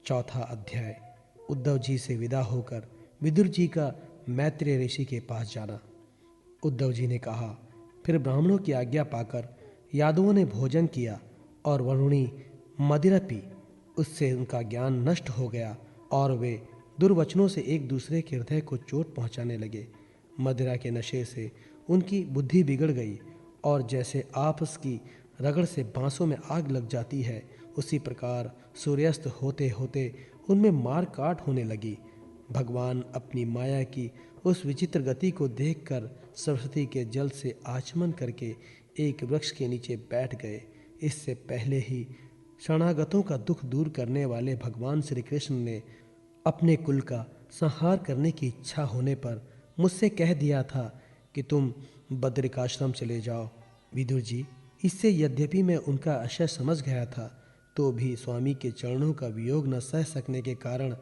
चौथा अध्याय। उद्धव जी से विदा होकर विदुर जी का मैत्रेय ऋषि के पास जाना। उद्धव जी ने कहा, फिर ब्राह्मणों की आज्ञा पाकर यादवों ने भोजन किया और वरुणी मदिरा पी। उससे उनका ज्ञान नष्ट हो गया और वे दुर्वचनों से एक दूसरे के हृदय को चोट पहुंचाने लगे। मदिरा के नशे से उनकी बुद्धि बिगड़ गई और जैसे आपस की रगड़ से बांसों में आग लग जाती है, उसी प्रकार सूर्यास्त होते होते उनमें मार काट होने लगी। भगवान अपनी माया की उस विचित्र गति को देखकर सरस्वती के जल से आचमन करके एक वृक्ष के नीचे बैठ गए। इससे पहले ही शरणागतों का दुख दूर करने वाले भगवान श्री कृष्ण ने अपने कुल का संहार करने की इच्छा होने पर मुझसे कह दिया था कि तुम बद्रिकाश्रम चले जाओ। विदुर जी, इससे यद्यपि मैं उनका आशय समझ गया था, तो भी स्वामी के चरणों का वियोग न सह सकने के कारण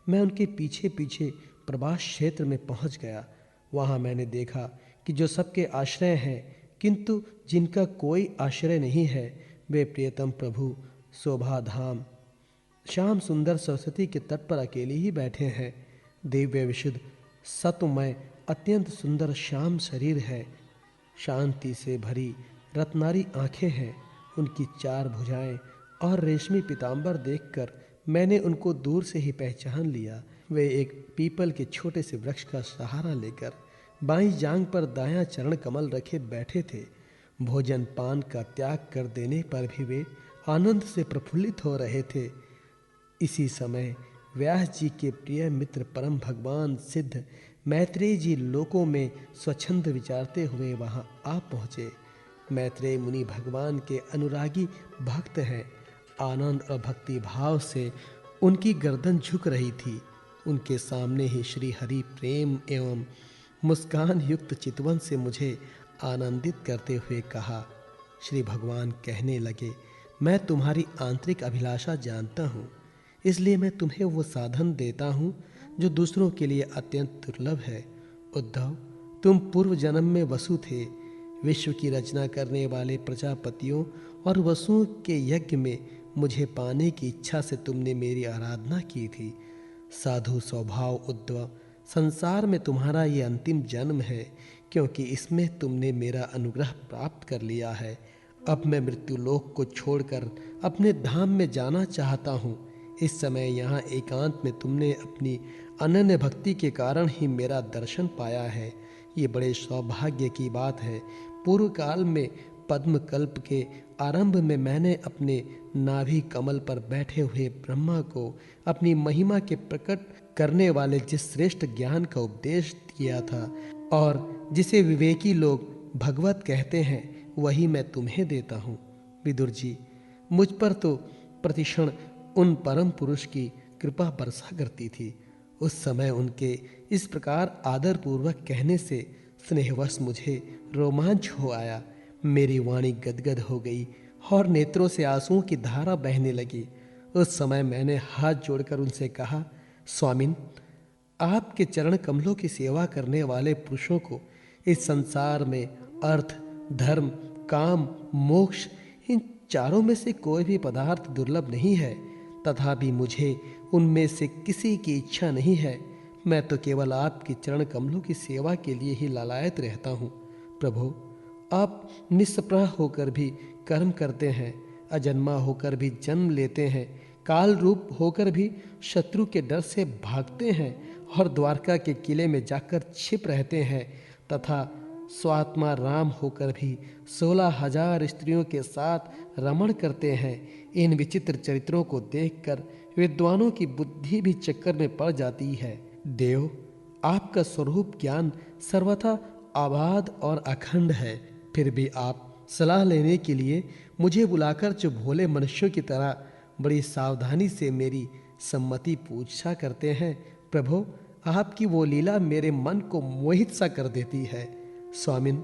मैं उनके पीछे पीछे प्रभास क्षेत्र में पहुंच गया। वहां मैंने देखा कि जो सबके आश्रय हैं किंतु जिनका कोई आश्रय नहीं है, वे प्रियतम प्रभु शोभा धाम श्याम सुंदर सरस्वती के तट पर अकेले ही बैठे हैं। दिव्य विशुद्ध सत्वमय अत्यंत सुंदर श्याम शरीर है। शांति से भरी रत्नारी आंखें हैं। उनकी चार भुजाएं और रेशमी पीतांबर देखकर मैंने उनको दूर से ही पहचान लिया। वे एक पीपल के छोटे से वृक्ष का सहारा लेकर बाईं जांग पर दायां चरण कमल रखे बैठे थे। भोजन पान का त्याग कर देने पर भी वे आनंद से प्रफुल्लित हो रहे थे। इसी समय व्यास जी के प्रिय मित्र परम भगवान सिद्ध मैत्रेय जी लोकों में स्वच्छंद विचारते हुए वहां आ पहुँचे। मैत्रेय मुनि भगवान के अनुरागी भक्त हैं। आनंद और भक्ति भाव से उनकी गर्दन झुक रही थी। उनके सामने ही श्री हरि प्रेम एवं मुस्कान युक्त चितवन से मुझे आनंदित करते हुए कहा। श्री भगवान कहने लगे, मैं तुम्हारी आंतरिक अभिलाषा जानता हूँ, इसलिए मैं तुम्हें वो साधन देता हूँ जो दूसरों के लिए अत्यंत दुर्लभ है। उद्धव, तुम पूर्व जन्म में वसु थे। विश्व की रचना करने वाले प्रजापतियों और वसुओं के यज्ञ में मुझे पाने की इच्छा से तुमने मेरी आराधना की थी। साधु स्वभाव उद्धव, संसार में तुम्हारा ये अंतिम जन्म है, क्योंकि इसमें तुमने मेरा अनुग्रह प्राप्त कर लिया है। अब मैं मृत्युलोक को छोड़कर अपने धाम में जाना चाहता हूँ। इस समय यहाँ एकांत में तुमने अपनी अनन्य भक्ति के कारण ही मेरा दर्शन पाया है। ये बड़े सौभाग्य की बात है। पूर्व काल में पद्म कल्प के आरंभ में मैंने अपने नाभि कमल पर बैठे हुए ब्रह्मा को अपनी महिमा के प्रकट करने वाले जिस श्रेष्ठ ज्ञान का उपदेश किया था और जिसे विवेकी लोग भगवत कहते हैं, वही मैं तुम्हें देता हूँ। विदुर जी, मुझ पर तो प्रतिक्षण उन परम पुरुष की कृपा बरसा करती थी। उस समय उनके इस प्रकार आदर पूर्वक कहने से स्नेहवश मुझे रोमांच हो आया। मेरी वाणी गदगद हो गई और नेत्रों से आंसुओं की धारा बहने लगी। उस समय मैंने हाथ जोड़कर उनसे कहा, स्वामिन, आपके चरण कमलों की सेवा करने वाले पुरुषों को इस संसार में अर्थ, धर्म, काम, मोक्ष, इन चारों में से कोई भी पदार्थ दुर्लभ नहीं है। तथापि मुझे उनमें से किसी की इच्छा नहीं है। मैं तो केवल आपकी चरण कमलों की सेवा के लिए ही लालायत रहता हूँ। प्रभु, आप निष्प्रह होकर भी कर्म करते हैं, अजन्मा होकर भी जन्म लेते हैं, काल रूप होकर भी शत्रु के डर से भागते हैं और द्वारका के किले में जाकर छिप रहते हैं, तथा स्वात्मा राम होकर भी 16,000 स्त्रियों के साथ रमण करते हैं। इन विचित्र चरित्रों को देखकर विद्वानों की बुद्धि भी चक्कर में पड़ जाती है। देव, आपका स्वरूप ज्ञान सर्वथा अबाध और अखंड है, फिर भी आप सलाह लेने के लिए मुझे बुलाकर जो भोले मनुष्यों की तरह बड़ी सावधानी से मेरी सम्मति पूछा करते हैं, प्रभु, आपकी वो लीला मेरे मन को मोहित सा कर देती है। स्वामिन,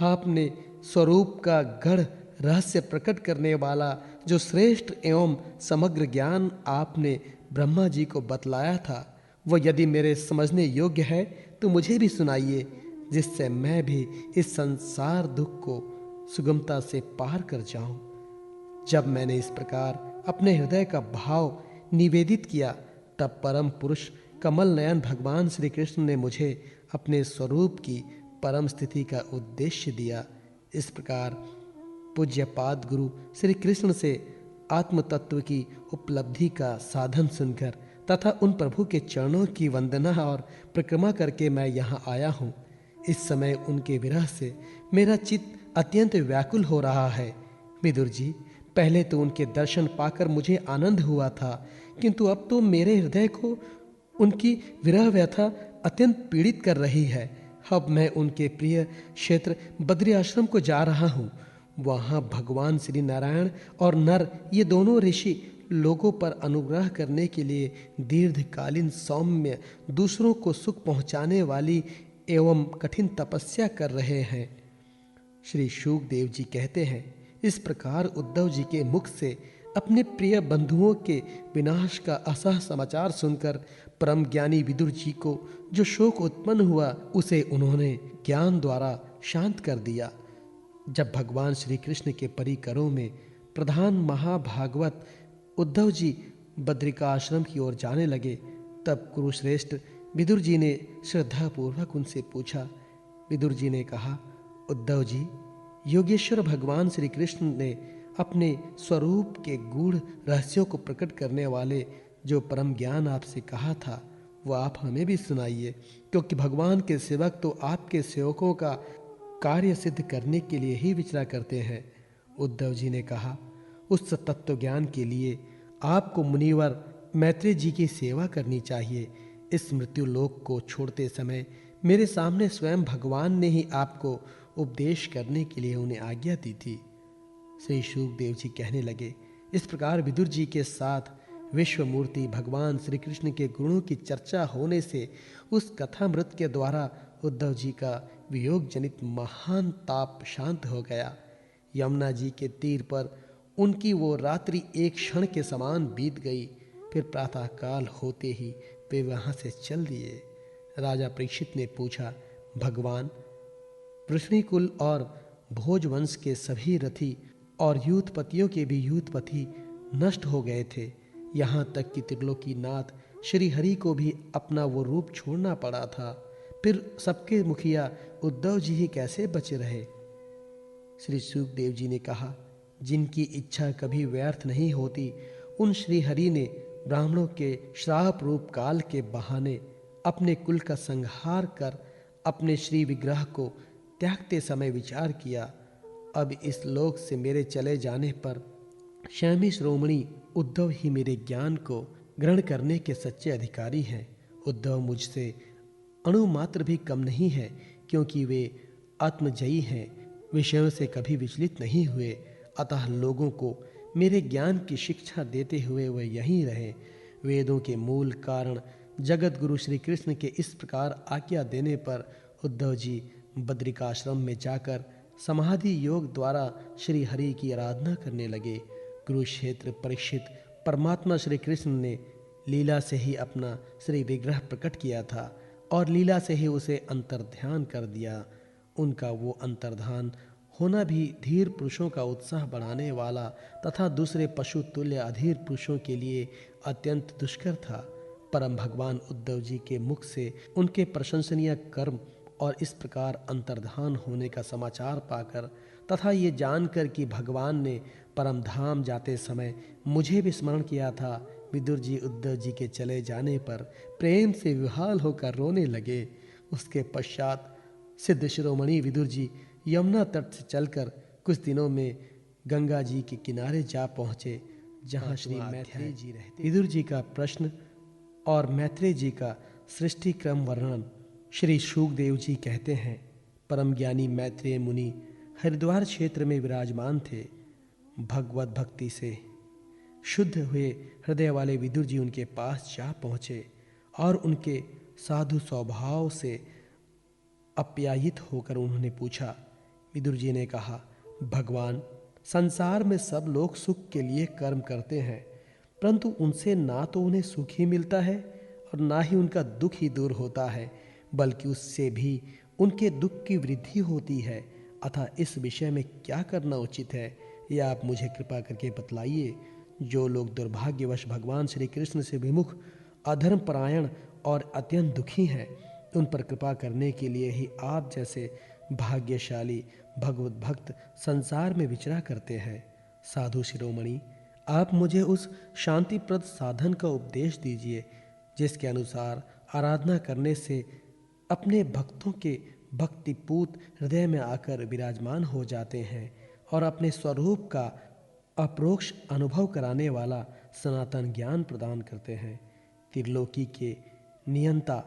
आपने स्वरूप का गढ़ रहस्य प्रकट करने वाला जो श्रेष्ठ एवं समग्र ज्ञान आपने ब्रह्मा जी को बतलाया था, वह यदि मेरे समझने योग्य है तो मुझे भी सुनाइए, जिससे मैं भी इस संसार दुख को सुगमता से पार कर जाऊं। जब मैंने इस प्रकार अपने हृदय का भाव निवेदित किया, तब परम पुरुष कमल नयन भगवान श्री कृष्ण ने मुझे अपने स्वरूप की परम स्थिति का उद्देश्य दिया। इस प्रकार पूज्यपाद गुरु श्री कृष्ण से आत्म तत्व की उपलब्धि का साधन सुनकर तथा उन प्रभु के चरणों की वंदना और परिक्रमा करके मैं यहाँ आया हूँ। इस समय उनके विरह से मेरा चित्त अत्यंत व्याकुल हो रहा है। विदुर जी, पहले तो उनके दर्शन पाकर मुझे आनंद हुआ था, किंतु अब तो मेरे हृदय को उनकी विरह व्यथा अत्यंत पीड़ित कर रही है। अब मैं उनके प्रिय क्षेत्र बद्री आश्रम को जा रहा हूँ। वहाँ भगवान श्री नारायण और नर, ये दोनों ऋषि लोगों पर अनुग्रह करने के लिए दीर्घकालीन सौम्य, दूसरों को सुख पहुँचाने वाली एवं कठिन तपस्या कर रहे हैं। श्री शुकदेव जी कहते हैं, इस प्रकार उद्धव जी के मुख से अपने प्रिय बंधुओं के विनाश का असह समाचार सुनकर परम ज्ञानी विदुर जी को जो शोक उत्पन्न हुआ, उसे उन्होंने ज्ञान द्वारा शांत कर दिया। जब भगवान श्री कृष्ण के परिकरों में प्रधान महाभागवत उद्धव जी बद्रिका आश्रम की ओर जाने लगे, तब कुरुश्रेष्ठ विदुर जी ने श्रद्धापूर्वक उनसे पूछा। विदुर जी ने कहा, उद्धव जी, योगेश्वर भगवान श्री कृष्ण ने अपने स्वरूप के गूढ़ रहस्यों को प्रकट करने वाले जो परम ज्ञान आपसे कहा था, वह आप हमें भी सुनाइए, क्योंकि भगवान के सेवक तो आपके सेवकों का कार्य सिद्ध करने के लिए ही विचरा करते हैं। उद्धव जी ने कहा, उस तत्व ज्ञान के लिए आपको मुनिवर मैत्रेय जी की सेवा करनी चाहिए। इस मृत्यु लोक को छोड़ते समय मेरे सामने स्वयं भगवान ने ही आपको उपदेश करने के लिए उन्हें आज्ञा दी थी। श्री शुकदेव जी कहने लगे, इस प्रकार विदुर जी के साथ विश्वमूर्ति भगवान श्री कृष्ण के गुणों की चर्चा होने से उस कथामृत के द्वारा उद्धव जी का वियोग जनित महान ताप शांत हो गया। यमुना जी के तीर पर उनकी वो रात्रि एक क्षण के समान बीत गई। फिर प्रातःकाल होते ही वे वहां से चल दिए। राजा परीक्षित ने पूछा, भगवान, वृष्णिकुल और भोजवंश के सभी रथी और यूथपतियों के भी यूथपति नष्ट हो गए थे, यहाँ तक कि त्रिलोकीनाथ श्री हरि को भी अपना वो रूप छोड़ना पड़ा था। फिर सबके मुखिया उद्धव जी ही कैसे बचे रहे? श्री शुकदेव जी ने कहा, जिनकी इच्छा कभी व्यर्थ नहीं होती, उन श्री हरि ने ब्राह्मणों के श्राप रूप काल के बहाने अपने कुल का संहार कर अपने श्री विग्रह को त्यागते समय विचार किया, अब इस लोक से मेरे चले जाने पर श्यामी श्रोमणी उद्धव ही मेरे ज्ञान को ग्रहण करने के सच्चे अधिकारी हैं। उद्धव मुझसे अणुमात्र भी कम नहीं है, क्योंकि वे आत्मजयी हैं, विषयों से कभी विचलित नहीं हुए। अतः लोगों को मेरे ज्ञान की शिक्षा देते हुए वे यहीं रहे। वेदों के मूल कारण जगत गुरु श्री कृष्ण के इस प्रकार आज्ञा देने पर उद्धव जी बद्रिकाश्रम में जाकर समाधि योग द्वारा श्री हरि की आराधना करने लगे। कुरुक्षेत्र परीक्षित परमात्मा श्री कृष्ण ने लीला से ही अपना श्री विग्रह प्रकट किया था और लीला से ही उसे अंतर्ध्यान कर दिया। उनका वो अंतर्धान होना भी धीर पुरुषों का उत्साह बढ़ाने वाला तथा दूसरे पशु तुल्य अधीर पुरुषों के लिए अत्यंत दुष्कर था। परम भगवान उद्धव जी के मुख से उनके प्रशंसनीय कर्म और इस प्रकार अंतर्धान होने का समाचार पाकर तथा ये जानकर कि भगवान ने परम धाम जाते समय मुझे भी स्मरण किया था, विदुर जी उद्धव जी के चले जाने पर प्रेम से विह्वल होकर रोने लगे। उसके पश्चात सिद्ध शिरोमणि विदुर जी यमुना तट से चलकर कुछ दिनों में गंगा जी के किनारे जा पहुँचे, जहाँ श्री मैत्रेय जी रहते। विदुर जी का प्रश्न और मैत्रेय जी का सृष्टि क्रम वर्णन। श्री शुकदेव जी कहते हैं, परम ज्ञानी मैत्रेय मुनि हरिद्वार क्षेत्र में विराजमान थे। भगवत भक्ति से शुद्ध हुए हृदय वाले विदुर जी उनके पास जा पहुँचे और उनके साधु स्वभाव से अप्यायित होकर उन्होंने पूछा। विदुर जी ने कहा, भगवान, संसार में सब लोग सुख के लिए कर्म करते हैं, परंतु उनसे ना तो उन्हें सुख ही मिलता है और ना ही उनका दुख ही दूर होता है, बल्कि उससे भी उनके दुख की वृद्धि होती है। अतः इस विषय में क्या करना उचित है, यह आप मुझे कृपा करके बतलाइए। जो लोग दुर्भाग्यवश भगवान श्री कृष्ण से विमुख, अधर्म परायण और अत्यंत दुखी हैं, उन पर कृपा करने के लिए ही आप जैसे भाग्यशाली भगवत भक्त संसार में विचरा करते हैं। साधु शिरोमणि, आप मुझे उस शांतिप्रद साधन का उपदेश दीजिए जिसके अनुसार आराधना करने से अपने भक्तों के भक्तिपूत हृदय में आकर विराजमान हो जाते हैं और अपने स्वरूप का अप्रोक्ष अनुभव कराने वाला सनातन ज्ञान प्रदान करते हैं। त्रिलोकी के नियंता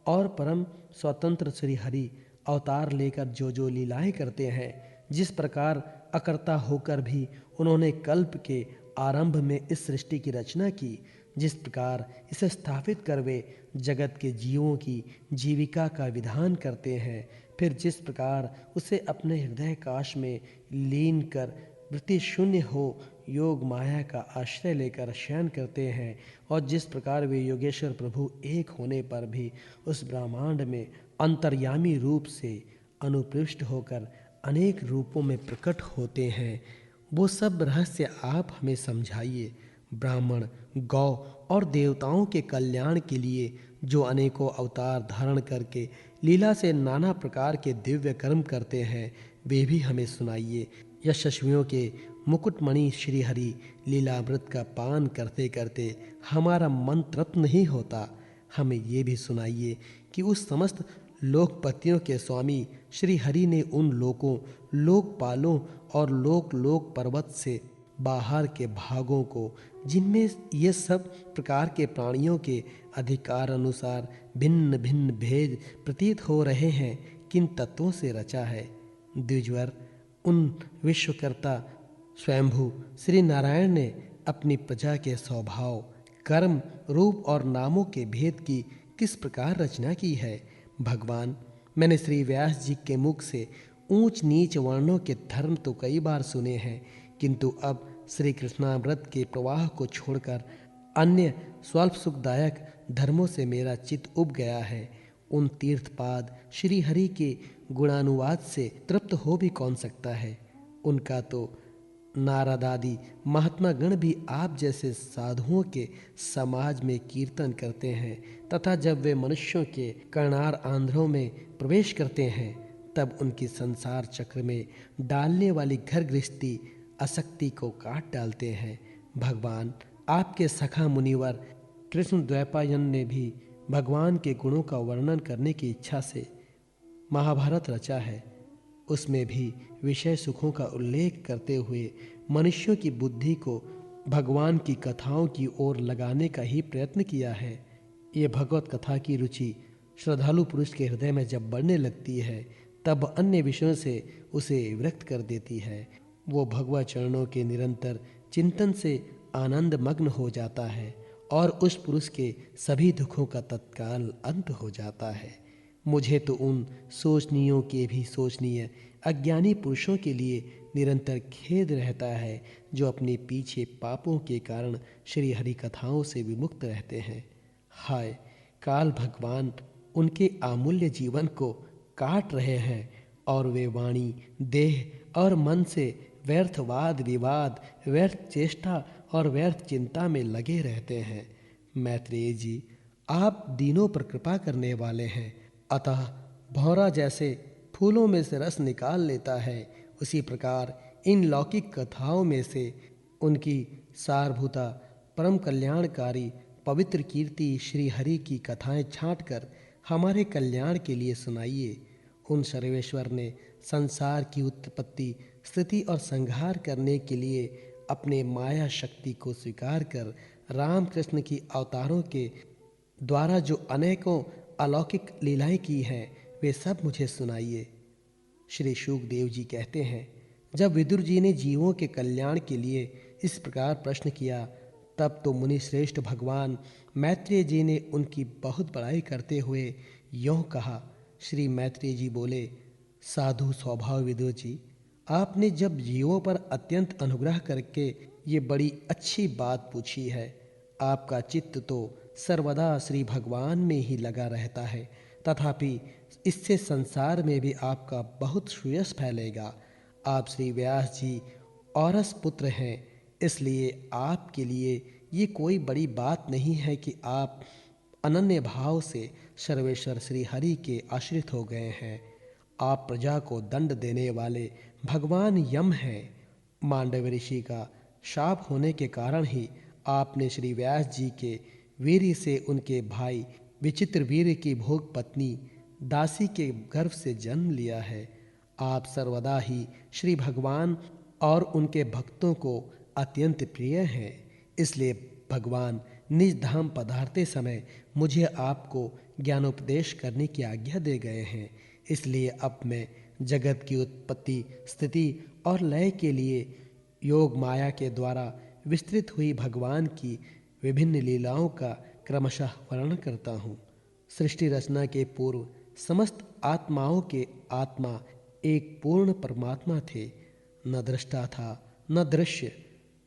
और परम स्वतंत्र श्री हरि अवतार लेकर जो लीलाएं करते हैं, जिस प्रकार अकर्ता होकर भी उन्होंने कल्प के आरंभ में इस सृष्टि की रचना की, जिस प्रकार इसे स्थापित कर वे जगत के जीवों की जीविका का विधान करते हैं, फिर जिस प्रकार उसे अपने हृदय काश में लीन कर वृत्ति शून्य हो योग माया का आश्रय लेकर शयन करते हैं, और जिस प्रकार वे योगेश्वर प्रभु एक होने पर भी उस ब्रह्मांड में अंतर्यामी रूप से अनुप्रविष्ट होकर अनेक रूपों में प्रकट होते हैं, वो सब रहस्य आप हमें समझाइए। ब्राह्मण, गौ और देवताओं के कल्याण के लिए जो अनेकों अवतार धारण करके लीला से नाना प्रकार के दिव्य कर्म करते हैं, वे भी हमें सुनाइए। यशस्वियों के मुकुटमणि श्री हरि लीलामृत का पान करते करते हमारा मन तृप्त नहीं होता। हमें ये भी सुनाइए कि उस समस्त लोकपतियों के स्वामी श्री हरि ने उन लोकों, लोकपालों और लोक पर्वत से बाहर के भागों को, जिनमें ये सब प्रकार के प्राणियों के अधिकार अनुसार भिन्न भिन्न भेद प्रतीत हो रहे हैं, किन तत्वों से रचा है। द्विजवर, उन विश्वकर्ता स्वयंभू श्री नारायण ने अपनी प्रजा के स्वभाव, कर्म, रूप और नामों के भेद की किस प्रकार रचना की है। भगवान, मैंने श्री व्यास जी के मुख से ऊंच नीच वर्णों के धर्म तो कई बार सुने हैं, किंतु अब श्री कृष्णामृत के प्रवाह को छोड़कर अन्य स्वल्प सुखदायक धर्मों से मेरा चित्त उब गया है। उन तीर्थपाद श्री हरि के गुणानुवाद से तृप्त हो भी कौन सकता है। उनका तो नारदादि महात्मा गण भी आप जैसे साधुओं के समाज में कीर्तन करते हैं, तथा जब वे मनुष्यों के कर्णार आंध्रों में प्रवेश करते हैं, तब उनकी संसार चक्र में डालने वाली घर गृहस्थी आसक्ति को काट डालते हैं। भगवान, आपके सखा मुनिवर कृष्ण द्वैपायन ने भी भगवान के गुणों का वर्णन करने की इच्छा से महाभारत रचा है। उसमें भी विषय सुखों का उल्लेख करते हुए मनुष्यों की बुद्धि को भगवान की कथाओं की ओर लगाने का ही प्रयत्न किया है। ये भगवत कथा की रुचि श्रद्धालु पुरुष के हृदय में जब बढ़ने लगती है, तब अन्य विषयों से उसे विरक्त कर देती है। वो भगवत चरणों के निरंतर चिंतन से आनंद मग्न हो जाता है और उस पुरुष के सभी दुखों का तत्काल अंत हो जाता है। मुझे तो उन सोचनीयों के भी सोचनीय अज्ञानी पुरुषों के लिए निरंतर खेद रहता है, जो अपने पीछे पापों के कारण श्री हरि कथाओं से विमुक्त रहते हैं। हाय, काल भगवान उनके अमूल्य जीवन को काट रहे हैं और वे वाणी, देह और मन से व्यर्थ वाद विवाद, व्यर्थ चेष्टा और व्यर्थ चिंता में लगे रहते हैं। मैत्रेय जी, आप दीनों पर कृपा करने वाले हैं, अतः भौरा जैसे फूलों में से रस निकाल लेता है, उसी प्रकार इन लौकिक कथाओं में से उनकी सारभूता परम कल्याणकारी पवित्र कीर्ति श्री हरि की कथाएं छांटकर हमारे कल्याण के लिए सुनाइए। उन सर्वेश्वर ने संसार की उत्पत्ति, स्थिति और संहार करने के लिए अपने माया शक्ति को स्वीकार कर रामकृष्ण की अवतारों के द्वारा जो अनेकों अलौकिक लीलाएं की हैं, वे सब मुझे सुनाइए। श्री शुकदेव जी कहते हैं, जब विदुर जी ने जीवों के कल्याण के लिए इस प्रकार प्रश्न किया, तब तो मुनि श्रेष्ठ भगवान मैत्रेय जी ने उनकी बहुत बड़ाई करते हुए यों कहा। श्री मैत्रेय जी बोले, साधु स्वभाव विदुर जी, आपने जब जीवों पर अत्यंत अनुग्रह करके ये बड़ी अच्छी बात पूछी है, आपका चित्त तो सर्वदा श्री भगवान में ही लगा रहता है, तथापि इससे संसार में भी आपका बहुत श्रेयस फैलेगा। आप श्री व्यास जी औरस पुत्र हैं, इसलिए आपके लिए ये कोई बड़ी बात नहीं है कि आप अनन्य भाव से सर्वेश्वर श्री हरि के आश्रित हो गए हैं। आप प्रजा को दंड देने वाले भगवान यम हैं। मांडव ऋषि का शाप होने के कारण ही आपने श्री व्यास जी के वीर्य से उनके भाई विचित्र वीर्य की भोग पत्नी दासी के गर्भ से जन्म लिया है। आप सर्वदा ही श्री भगवान और उनके भक्तों को अत्यंत प्रिय हैं। इसलिए भगवान निज धाम पधारते समय मुझे आपको ज्ञानोपदेश करने की आज्ञा दे गए हैं। इसलिए अब मैं जगत की उत्पत्ति, स्थिति और लय के लिए योग माया के द्वारा विस्तृत हुई भगवान की विभिन्न लीलाओं का क्रमशः वर्णन करता हूँ। सृष्टि रचना के पूर्व समस्त आत्माओं के आत्मा एक पूर्ण परमात्मा थे। न दृष्टा था न दृश्य।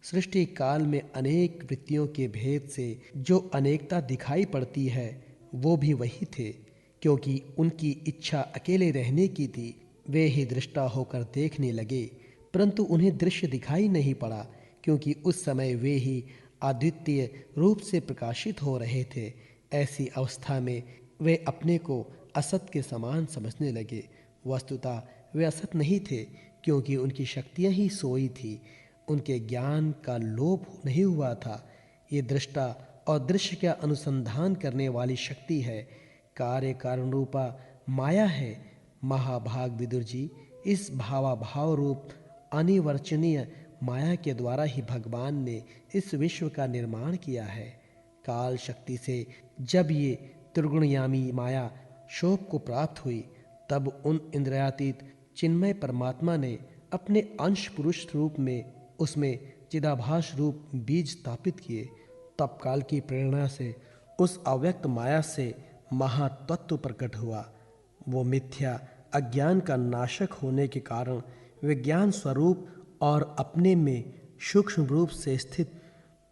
सृष्टि काल में अनेक वृत्तियों के भेद से जो अनेकता दिखाई पड़ती है वो भी वही थे। क्योंकि उनकी इच्छा अकेले रहने की थी, वे ही दृष्टा होकर देखने लगे, परंतु उन्हें दृश्य दिखाई नहीं पड़ा, क्योंकि उस समय वे ही अद्वितीय रूप से प्रकाशित हो रहे थे। ऐसी अवस्था में वे अपने को असत के समान समझने लगे। वस्तुतः वे असत नहीं थे, क्योंकि उनकी शक्तियां ही सोई थी। उनके ज्ञान का लोप नहीं हुआ था। ये दृष्टा और दृश्य का अनुसंधान करने वाली शक्ति है, कार्य कारण रूपा माया है। महाभाग विदुर जी, इस भावाभाव रूप अनिर्वचनीय माया के द्वारा ही भगवान ने इस विश्व का निर्माण किया है। काल शक्ति से जब ये त्रिगुणयामी माया शोभ को प्राप्त हुई, तब उन इंद्रियातीत चिन्मय परमात्मा ने अपने अंश पुरुष रूप में उसमें चिदाभास रूप बीज स्थापित किए। तब काल की प्रेरणा से उस अव्यक्त माया से महातत्व प्रकट हुआ। वो मिथ्या अज्ञान का नाशक होने के कारण विज्ञान स्वरूप और अपने में सूक्ष्म रूप से स्थित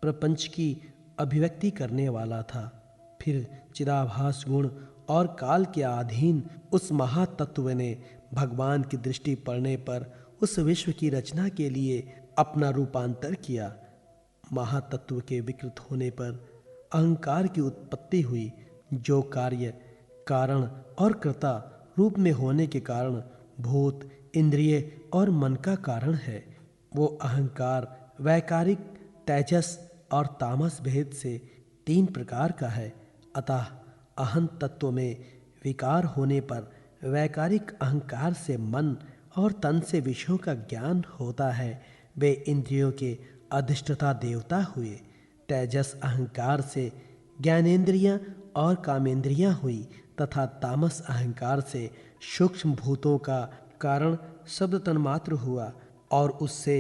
प्रपंच की अभिव्यक्ति करने वाला था। फिर चिदाभास गुण और काल के अधीन उस महातत्व ने भगवान की दृष्टि पड़ने पर उस विश्व की रचना के लिए अपना रूपांतर किया। महातत्व के विकृत होने पर अहंकार की उत्पत्ति हुई, जो कार्य कारण और कर्ता रूप में होने के कारण भूत, इंद्रिय और मन का कारण है। वो अहंकार वैकारिक, तेजस और तामस भेद से 3 प्रकार का है। अतः अहं तत्व में विकार होने पर वैकारिक अहंकार से मन और तन से विषयों का ज्ञान होता है। वे इंद्रियों के अधिष्ठता देवता हुए। तेजस अहंकार से ज्ञानेंद्रियां और कामेंद्रियां हुई तथा तामस अहंकार से सूक्ष्म भूतों का कारण शब्द तन्मात्र हुआ और उससे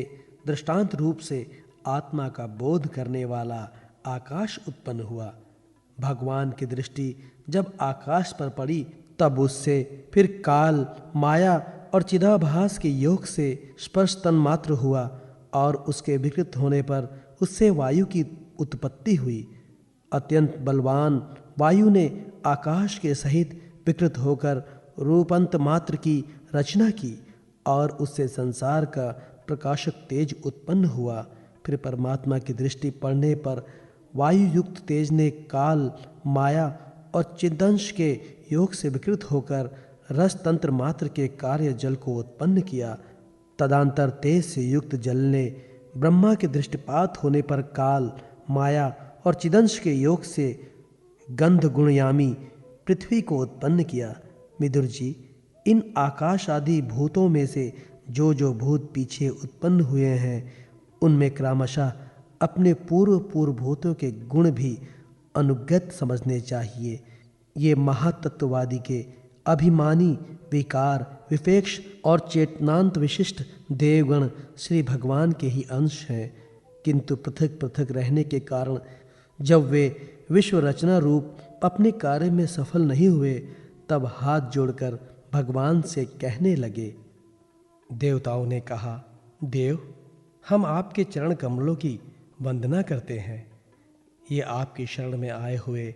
दृष्टांत रूप से आत्मा का बोध करने वाला आकाश उत्पन्न हुआ। भगवान की दृष्टि जब आकाश पर पड़ी, तब उससे फिर काल, माया और चिदाभास के योग से स्पर्श तन्मात्र हुआ और उसके विकृत होने पर उससे वायु की उत्पत्ति हुई। अत्यंत बलवान वायु ने आकाश के सहित विकृत होकर रूपंत मात्र की रचना की और उससे संसार का प्रकाशक तेज उत्पन्न हुआ। फिर परमात्मा की दृष्टि पड़ने पर वायु युक्त तेज ने काल, माया और चिदंश के योग से विकृत होकर रस तंत्र मात्र के कार्य जल को उत्पन्न किया। तदांतर तेज से युक्त जल ने ब्रह्मा के दृष्टिपात होने पर काल, माया और चिदंश के योग से गंध गुणयामी पृथ्वी को उत्पन्न किया। विदुर जी, इन आकाश आदि भूतों में से जो जो भूत पीछे उत्पन्न हुए हैं, उनमें क्रमशः अपने पूर्व भूतों के गुण भी अनुगत समझने चाहिए। ये महातत्ववादी के अभिमानी, विकार, विपेक्ष और चेतनांत विशिष्ट देवगण श्री भगवान के ही अंश हैं, किंतु पृथक पृथक रहने के कारण जब वे विश्व रचना रूप अपने कार्य में सफल नहीं हुए, तब हाथ जोड़कर भगवान से कहने लगे। देवताओं ने कहा, देव, हम आपके चरण कमलों की वंदना करते हैं। ये आपकी शरण में आए हुए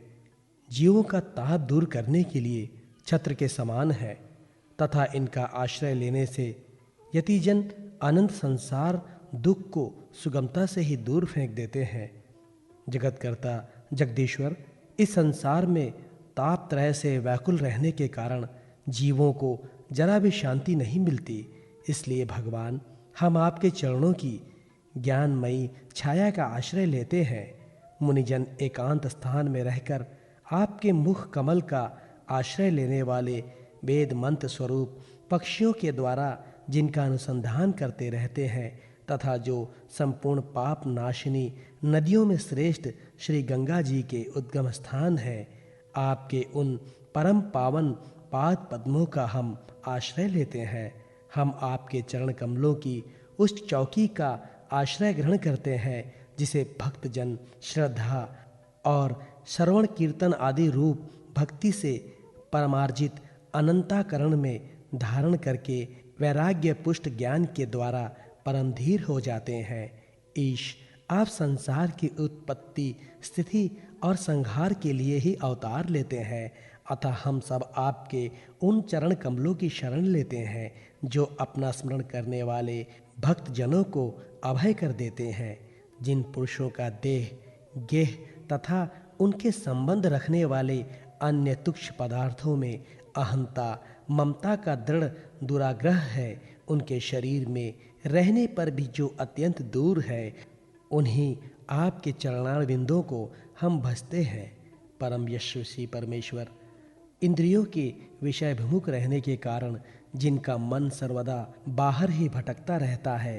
जीवों का ताप दूर करने के लिए छत्र के समान है तथा इनका आश्रय लेने से यतिजन अनंत संसार दुख को सुगमता से ही दूर फेंक देते हैं। जगतकर्ता जगदीश्वर इस संसार में ताप त्रय से व्याकुल रहने के कारण जीवों को जरा भी शांति नहीं मिलती। इसलिए भगवान, हम आपके चरणों की ज्ञानमयी छाया का आश्रय लेते हैं। मुनिजन एकांत स्थान में रहकर आपके मुख कमल का आश्रय लेने वाले वेद मंत्र स्वरूप पक्षियों के द्वारा जिनका अनुसंधान करते रहते हैं तथा जो संपूर्ण पाप नाशिनी नदियों में श्रेष्ठ श्री गंगा जी के उद्गम स्थान है, आपके उन परम पावन पाद पद्मों का हम आश्रय लेते हैं। हम आपके चरण कमलों की उस चौकी का आश्रय ग्रहण करते हैं जिसे भक्तजन श्रद्धा और श्रवण कीर्तन आदि रूप भक्ति से परमार्जित अनंताकरण में धारण करके वैराग्य पुष्ट ज्ञान के द्वारा परमधीर हो जाते हैं। ईश, आप संसार की उत्पत्ति, स्थिति और संहार के लिए ही अवतार लेते हैं, अतः हम सब आपके उन चरण कमलों की शरण लेते हैं जो अपना स्मरण करने वाले भक्त जनों को अभय कर देते हैं। जिन पुरुषों का देह, गेह तथा उनके संबंध रखने वाले अन्य तुच्छ पदार्थों में अहंता, ममता का दृढ़ दुराग्रह है, उनके शरीर में रहने पर भी जो अत्यंत दूर है, उन्हीं आपके चरणारविंदों को हम भजते हैं। परम यशस्वी परमेश्वर, इंद्रियों के विषयभिमुख रहने के कारण जिनका मन सर्वदा बाहर ही भटकता रहता है,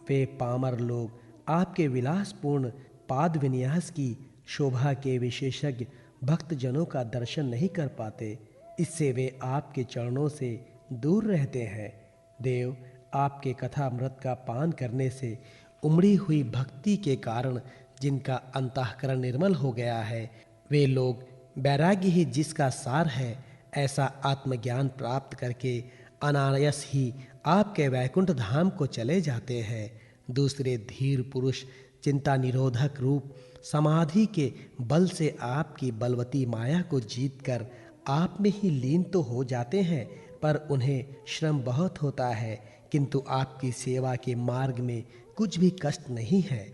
वे पामर लोग आपके विलासपूर्ण पाद विन्यास की शोभा के विशेषज्ञ भक्तजनों का दर्शन नहीं कर पाते। इससे वे आपके चरणों से दूर रहते हैं। देव, आपके कथामृत का पान करने से उमड़ी हुई भक्ति के कारण जिनका अंतःकरण निर्मल हो गया है, वे लोग वैराग्य ही जिसका सार है, ऐसा आत्मज्ञान प्राप्त करके अनायास ही आपके वैकुंठ धाम को चले जाते हैं। दूसरे धीर पुरुष चिंता निरोधक रूप समाधि के बल से आपकी बलवती माया को जीतकर आप में ही लीन तो हो जाते हैं, पर उन्हें श्रम बहुत होता है, किंतु आपकी सेवा के मार्ग में कुछ भी कष्ट नहीं है।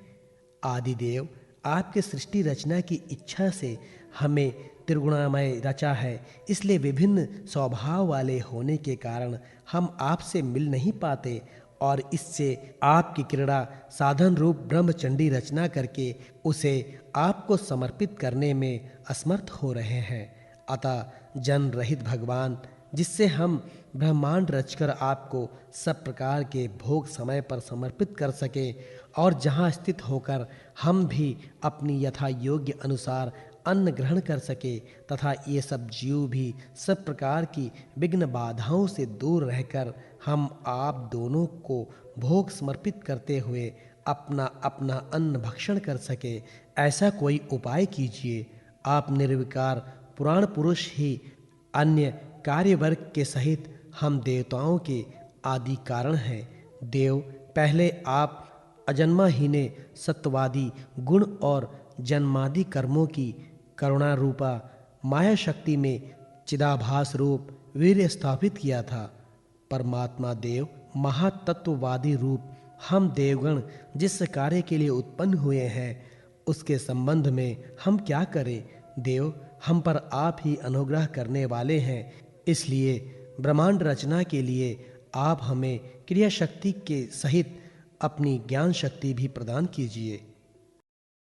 आदिदेव, आपके सृष्टि रचना की इच्छा से हमें त्रिगुणामय रचा है, इसलिए विभिन्न स्वभाव वाले होने के कारण हम आपसे मिल नहीं पाते और इससे आपकी क्रीड़ा साधन रूप ब्रह्मचंडी रचना करके उसे आपको समर्पित करने में असमर्थ हो रहे हैं। अतः जन रहित भगवान, जिससे हम ब्रह्मांड रचकर आपको सब प्रकार के भोग समय पर समर्पित कर सके और जहाँ स्थित होकर हम भी अपनी यथा योग्य अनुसार अन्न ग्रहण कर सके तथा ये सब जीव भी सब प्रकार की विघ्न बाधाओं से दूर रहकर हम आप दोनों को भोग समर्पित करते हुए अपना अपना अन्न भक्षण कर सके, ऐसा कोई उपाय कीजिए। आप निर्विकार पुराण पुरुष ही अन्य कार्यवर्ग के सहित हम देवताओं के आदि कारण हैं। देव, पहले आप अजन्मा ही ने सत्वादी गुण और जन्मादि कर्मों की करुणा रूपा माया शक्ति में चिदाभास रूप वीर्य स्थापित किया था। परमात्मा देव महातत्ववादी रूप हम देवगण जिस कार्य के लिए उत्पन्न हुए हैं, उसके संबंध में हम क्या करें। देव, हम पर आप ही अनुग्रह करने वाले हैं, इसलिए ब्रह्मांड रचना के लिए आप हमें क्रिया शक्ति के सहित अपनी ज्ञान शक्ति भी प्रदान कीजिए।